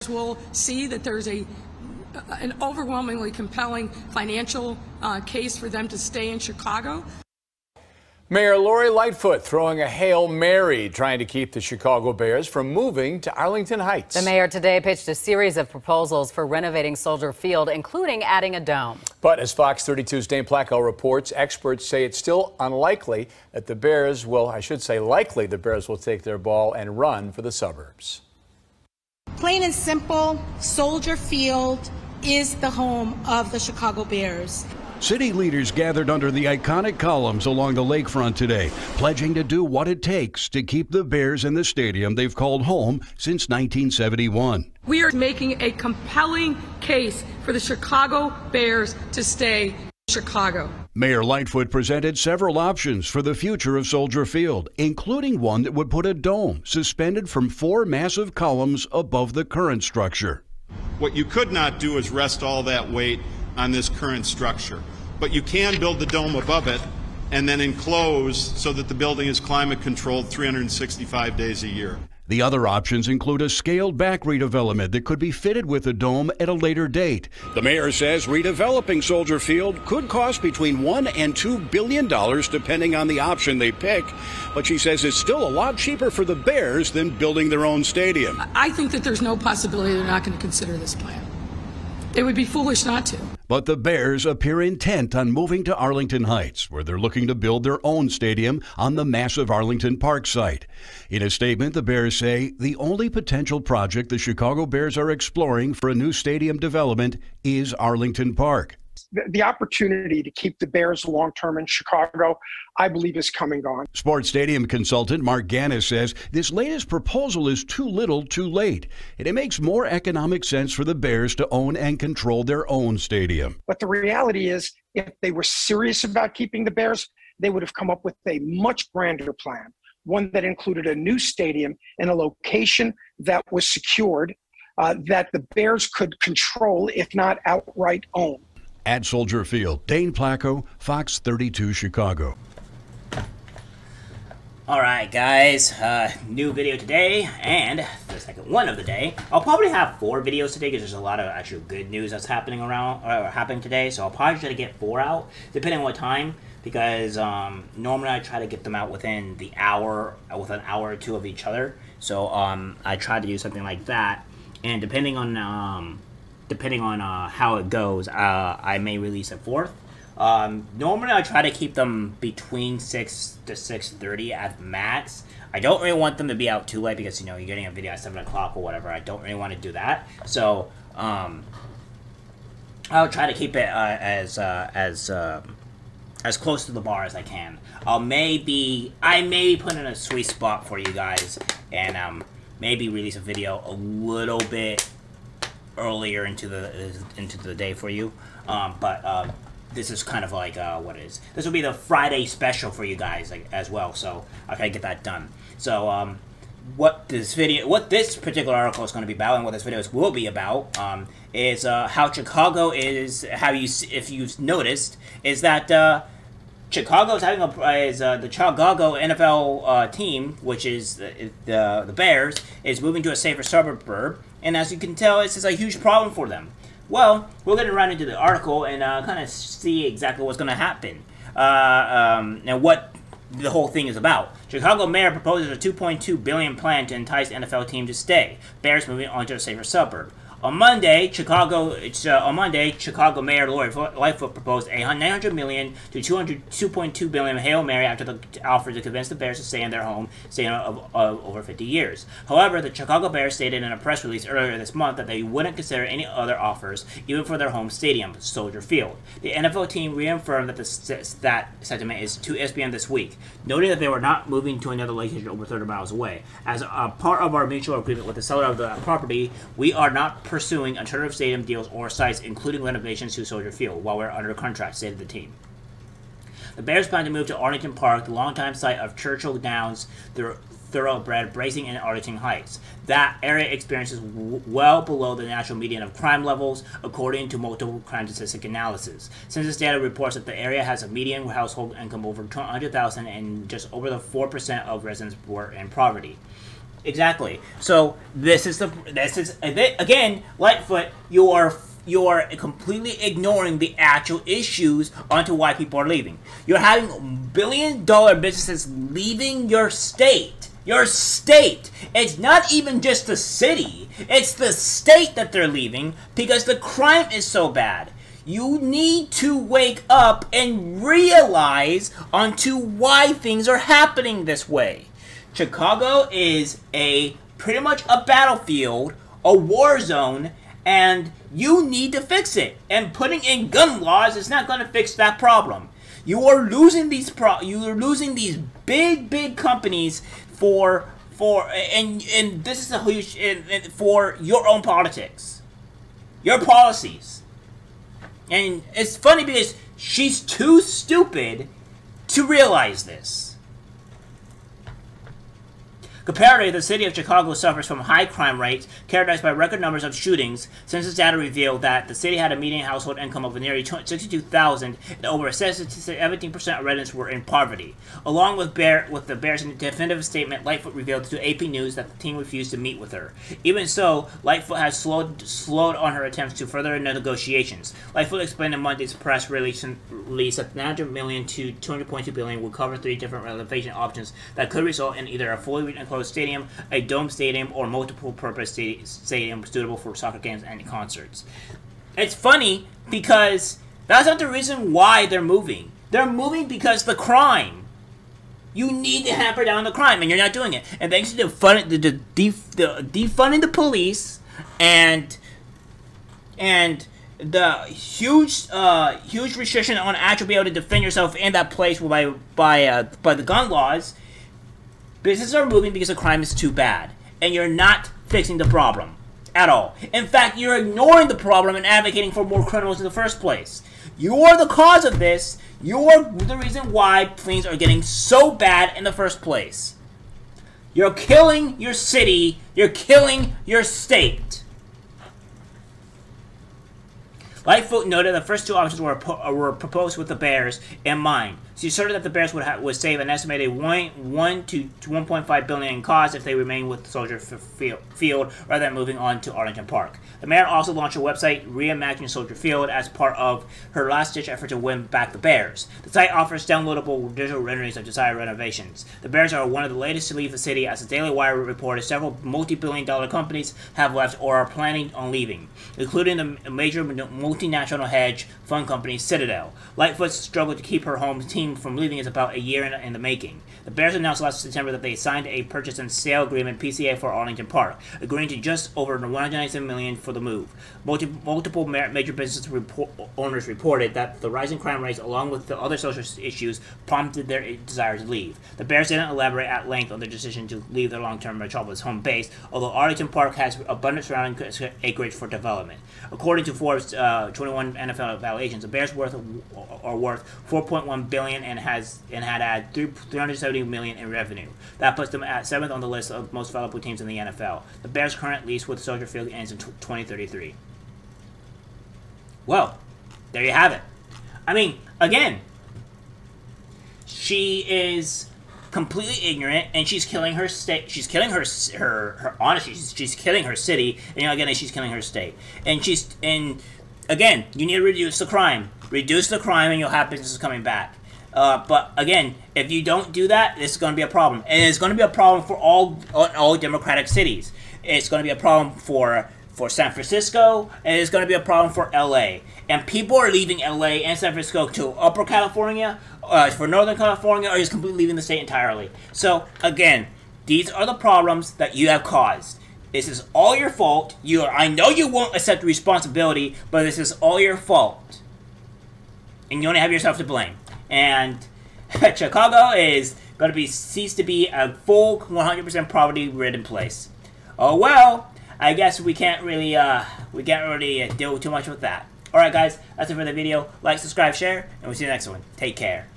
We'll see that there's an overwhelmingly compelling financial case for them to stay in Chicago. Mayor Lori Lightfoot throwing a Hail Mary, trying to keep the Chicago Bears from moving to Arlington Heights. The mayor today pitched a series of proposals for renovating Soldier Field, including adding a dome. But as Fox 32's Dane Placco reports, experts say it's still unlikely that the Bears will, likely the Bears will take their ball and run for the suburbs. Plain and simple, Soldier Field is the home of the Chicago Bears. City leaders gathered under the iconic columns along the lakefront today, pledging to do what it takes to keep the Bears in the stadium they've called home since 1971. We are making a compelling case for the Chicago Bears to stay in Chicago. Mayor Lightfoot presented several options for the future of Soldier Field, including one that would put a dome suspended from 4 massive columns above the current structure. What you could not do is rest all that weight on this current structure, but you can build the dome above it and then enclose so that the building is climate controlled 365 days a year. The other options include a scaled-back redevelopment that could be fitted with a dome at a later date. The mayor says redeveloping Soldier Field could cost between $1 and $2 billion, depending on the option they pick. But she says it's still a lot cheaper for the Bears than building their own stadium. I think that there's no possibility they're not going to consider this plan. It would be foolish not to. But the Bears appear intent on moving to Arlington Heights, where they're looking to build their own stadium on the massive Arlington Park site. In a statement, the Bears say the only potential project the Chicago Bears are exploring for a new stadium development is Arlington Park. The opportunity to keep the Bears long-term in Chicago, I believe, is come and gone. Sports stadium consultant Mark Gannis says this latest proposal is too little too late, and it makes more economic sense for the Bears to own and control their own stadium. But the reality is, if they were serious about keeping the Bears, they would have come up with a much grander plan, one that included a new stadium in a location that was secured, that the Bears could control, if not outright own. At Soldier Field, Dane Placco, Fox 32 Chicago. All right, guys, new video today, and the second one of the day. I'll probably have 4 videos today because there's a lot of actual good news that's happening today. So I'll probably try to get 4 out, depending on what time, because normally I try to get them out within an hour or 2 of each other. So I try to do something like that, and depending on how it goes, I may release a 4th. Normally I try to keep them between 6 to 6:30 at max. I don't really want them to be out too late because, you know, you're getting a video at 7 o'clock or whatever. I don't really want to do that. So, I'll try to keep it as close to the bar as I can. I may be putting in a sweet spot for you guys and maybe release a video a little bit earlier into the day for you, but this is kind of like this will be the Friday special for you guys as well, so I'll try to get that done. So what this particular article is going to be about and what this video will be about is how Chicago is, if you've noticed, is that Chicago is having the Chicago NFL team, which is the Bears, is moving to a safer suburb, and as you can tell, this is a huge problem for them. Well, we're going to run into the article and kind of see exactly what's going to happen and what the whole thing is about. Chicago mayor proposes a $2.2 billion plan to entice NFL team to stay. Bears moving on to a safer suburb. On Monday, Chicago Mayor Lori Lightfoot proposed a $900 million to $2.2 billion Hail Mary after the offer to convince the Bears to stay in their home, stay of over 50 years. However, the Chicago Bears stated in a press release earlier this month that they wouldn't consider any other offers, even for their home stadium, Soldier Field. The NFL team reaffirmed that that sentiment is to ESPN this week, noting that they were not moving to another location over 30 miles away. As a part of our mutual agreement with the seller of the property, we are not pursuing alternative stadium deals or sites, including renovations to Soldier Field, while we're under contract, stated the team. The Bears plan to move to Arlington Park, the longtime site of Churchill Downs, thoroughbred racing in Arlington Heights. That area experiences well below the national median of crime levels, according to multiple crime statistic analysis. Census data reports that the area has a median household income over $200,000 and just over the 4% of residents were in poverty. Exactly. So this is again, Lightfoot. You are completely ignoring the actual issues onto why people are leaving. You're having billion-dollar businesses leaving your state. Your state. It's not even just the city. It's the state that they're leaving because the crime is so bad. You need to wake up and realize onto why things are happening this way. Chicago is pretty much a battlefield, a war zone, and you need to fix it. And putting in gun laws is not going to fix that problem. You are losing these big companies and this is a huge for your own politics, your policies. And it's funny because she's too stupid to realize this. Comparatively, the city of Chicago suffers from high crime rates, characterized by record numbers of shootings. Census data revealed that the city had a median household income of nearly $62,000, and over 17% of residents were in poverty. Along with the Bears' definitive statement, Lightfoot revealed to AP News that the team refused to meet with her. Even so, Lightfoot has slowed on her attempts to further negotiations. Lightfoot explained in Monday's press release that $900 million to $200.2 billion would cover 3 different renovation options that could result in either a fully enclosed stadium, a dome stadium, or multiple-purpose stadium suitable for soccer games and concerts. It's funny because that's not the reason why they're moving. They're moving because the crime. You need to hamper down the crime, and you're not doing it. And thanks to defunding the police and the huge restriction on actually being able to defend yourself in that place by the gun laws, businesses are moving because the crime is too bad, and you're not fixing the problem at all. In fact, you're ignoring the problem and advocating for more criminals in the first place. You're the cause of this. You're the reason why things are getting so bad in the first place. You're killing your city. You're killing your state. Lightfoot noted the first 2 options were proposed with the Bears in mind. She asserted that the Bears would save an estimated $1 to $1.5 billion in costs if they remain with Soldier Field rather than moving on to Arlington Park. The mayor also launched a website, Reimagine Soldier Field, as part of her last-ditch effort to win back the Bears. The site offers downloadable digital renderings of desired renovations. The Bears are one of the latest to leave the city, as the Daily Wire reported several multi-billion-dollar companies have left or are planning on leaving, including the major multinational hedge fund company Citadel. Lightfoot's struggle to keep her home team from leaving is about a year in the making. The Bears announced last September that they signed a purchase and sale agreement (PCA) for Arlington Park, agreeing to just over $197 million for the move. Multiple major business owners reported that the rising crime rates, along with the other social issues, prompted their desire to leave. The Bears didn't elaborate at length on their decision to leave their long-term metropolis home base, although Arlington Park has abundant surrounding acreage for development. According to Forbes' 21 NFL evaluations, the Bears are worth $4.1 billion and had had $370 million in revenue. That puts them at 7th on the list of most valuable teams in the NFL. The Bears' current lease with Soldier Field ends in 2033. Well, there you have it. I mean, again, she is completely ignorant, and she's killing her state. She's killing her honestly. She's killing her city, and again, she's killing her state. And again, you need to reduce the crime. Reduce the crime, and you'll have businesses coming back. But again, if you don't do that, this is going to be a problem, and it's going to be a problem for all Democratic cities. It's going to be a problem for San Francisco, and it's going to be a problem for LA. And people are leaving LA and San Francisco to Upper California, for Northern California, or just completely leaving the state entirely. So again, these are the problems that you have caused. This is all your fault. I know you won't accept the responsibility, but this is all your fault. And you only have yourself to blame. And Chicago is going to cease to be a full 100% poverty-ridden place. Oh well, I guess we can't really deal too much with that. Alright guys, that's it for the video. Like, subscribe, share, and we'll see you in the next one. Take care.